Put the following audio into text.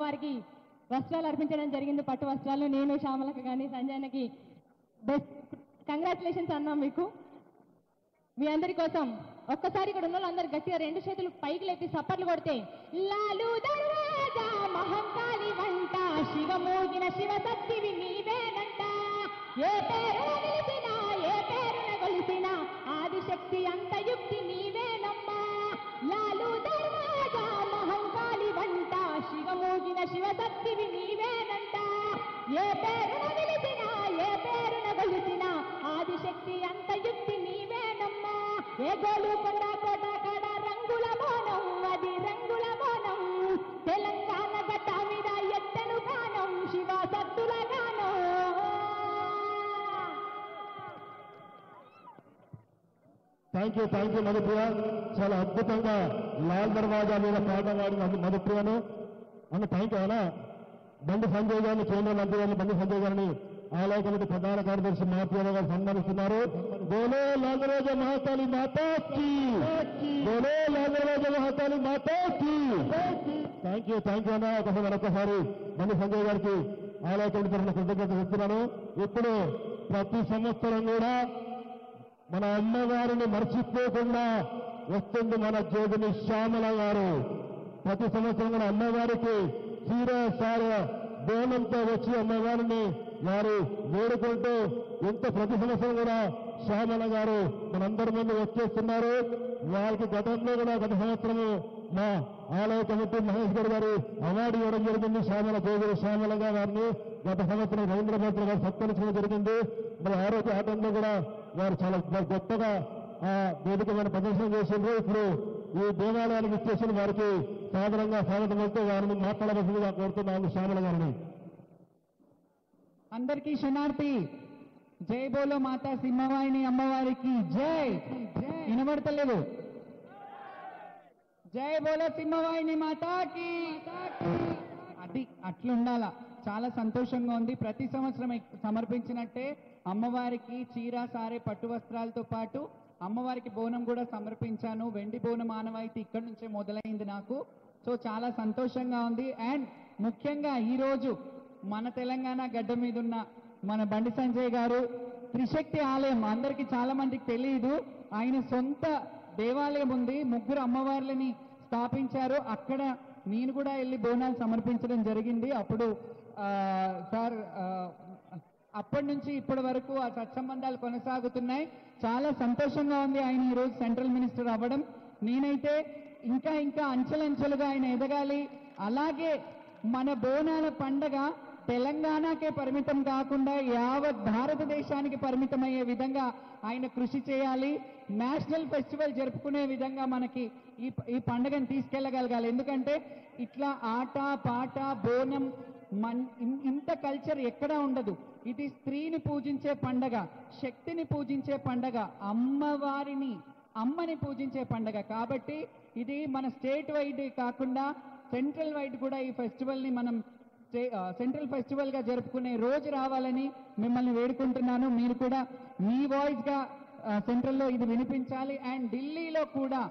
వారికి వస్త్రాలు అర్పించడం జరిగింది. పట్టు వస్త్రాలు నేను శ్యామలకి కానీ సంజయనకి బెస్ట్ కంగ్రాచులేషన్స్ అన్నాం మీకు. మీ అందరి కోసం ఒక్కసారి ఇక్కడ ఉన్న వాళ్ళందరూ గట్టిగా రెండు చేతులు పైకి లేపి సప్పట్లు కొడితే లాలు దర్వాజా మహంకాళి వంట శివమోగిన శివశక్తివి నీవేనంట, ఏ పేరున నిలిచినా ఏ పేరున కొలిసినా ఆదిశక్తి అంత యుక్తి నీవేనమ్మా. లాలు దర్వాజా మహంకాళి వంట శివమోగిన శివశక్తివి నీవేనంట, ఏ పేరున నిలిచినా ఏ పేరున కొలిసినా ఆదిశక్తి అంత యుక్తి నీవేనమ్మా. ఏ గోలుకొండ కోట కాడ రంగుల బోనం అది రంగుల బోనం, తెలంగాణ గడ్డ మీద ఎత్తెను గానం శివ సత్తుల గానం. Thank you Madhupriya. చాలా అద్భుతంగా లాల్ దర్వాజా మీద పాట పాడిన మధుప్రియను అన్న థ్యాంక్ యూ. అయినా బండి సంజయ్ గారిని, కేంద్ర మంత్రి గారిని బండి సంజయ్ గారిని ఆలయ కమిటీ ప్రధాన కార్యదర్శి మహాప్రియ గారు సన్మానిస్తున్నారు. బోలో లాల్ దర్వాజా మహాకాళి మాతాకి, బోలో లాల్ దర్వాజా మహాకాళి మాతాకి. థ్యాంక్ యూ అన్న. ఒకసారి మరొకసారి బండి సంజయ్ గారికి ఆలయ కమిటీ తరఫున కృతజ్ఞత చెప్తున్నాను. ఇప్పుడు ప్రతి సంవత్సరం కూడా మన అమ్మవారిని మర్చిపోకుండా వస్తుంది మన జోగిని శ్యామల గారు. ప్రతి సంవత్సరం కూడా అమ్మవారికి చీర సార బోనంతో వచ్చి అమ్మవారిని వారు వేడుకుంటూ ప్రతి సంవత్సరం కూడా శ్యామల గారు మనందరి ముందు వచ్చేస్తున్నారు. వారికి గతంలో కూడా గత సంవత్సరము మా ఆలయ కమిటీ మహేష్ గౌడ్ గారు అవార్డు ఇవ్వడం జరిగింది. జోగిని శ్యామలగా వారిని గత సంవత్సరం రవీంద్ర మంత్రి గారు సత్కరించడం జరిగింది. మరి ఆరోగ్య ఆటంలో కూడా వారు చాలా గొప్పగా ఆ వేదిక మీద ప్రదర్శన చేసిండ్రు. ఇప్పుడు ఈ దేవాలయానికి ఇచ్చేసిన వారికి సాధారణంగా స్వాగతం వెళ్తూ వారిని మాట్లాడవలసిందిగా కోరుతున్నాను శ్యామల గారిని. అందరికీ శనార్థి. జై బోలో మాతా సింహవాహిని అమ్మవారికి జై. వినబడతలేదు. జై బోలో సింహవాహిని మాతాకి. అది అట్లుండాలా. చాలా సంతోషంగా ఉంది. ప్రతి సంవత్సరం సమర్పించినట్టే అమ్మవారికి చీర సారే పట్టు వస్త్రాలతో పాటు అమ్మవారికి బోనం కూడా సమర్పించాను. వెండి బోనం ఆనవాయితీ ఇక్కడి నుంచే మొదలైంది నాకు. సో చాలా సంతోషంగా ఉంది. అండ్ ముఖ్యంగా ఈరోజు మన తెలంగాణ గడ్డ మీద ఉన్న మన బండి సంజయ్ గారు త్రిశక్తి ఆలయం అందరికీ చాలా మందికి తెలియదు. ఆయన సొంత దేవాలయం ఉంది. 3 అమ్మవార్లని స్థాపించారు. అక్కడ నేను కూడా వెళ్ళి బోనాలు సమర్పించడం జరిగింది. అప్పుడు సార్ అప్పటి నుంచి ఇప్పటి వరకు ఆ సత్సంబంధాలు కొనసాగుతున్నాయి. చాలా సంతోషంగా ఉంది ఆయన ఈరోజు సెంట్రల్ మినిస్టర్ అవ్వడం. నేనైతే ఇంకా అంచెలంచెలుగా ఆయన ఎదగాలి. అలాగే మన బోనాల పండగ తెలంగాణకే పరిమితం కాకుండా యావత్ భారతదేశానికి పరిమితమయ్యే విధంగా ఆయన కృషి చేయాలి. నేషనల్ ఫెస్టివల్ జరుపుకునే విధంగా మనకి ఈ పండుగను తీసుకెళ్లగలగాలి. ఎందుకంటే ఇట్లా ఆట పాట బోనం ఇంత కల్చర్ ఎక్కడా ఉండదు. ఇది స్త్రీని పూజించే పండగ, శక్తిని పూజించే పండగ, అమ్మని పూజించే పండగ. కాబట్టి ఇది మన స్టేట్ వైడ్ కాకుండా సెంట్రల్ వైడ్ కూడా ఈ ఫెస్టివల్ ని మనం సెంట్రల్ ఫెస్టివల్ గా జరుపుకునే రోజు రావాలని మిమ్మల్ని వేడుకుంటున్నాను. మీరు కూడా మీ వాయిస్ గా సెంట్రల్ లో ఇది వినిపించాలి. అండ్ ఢిల్లీలో కూడా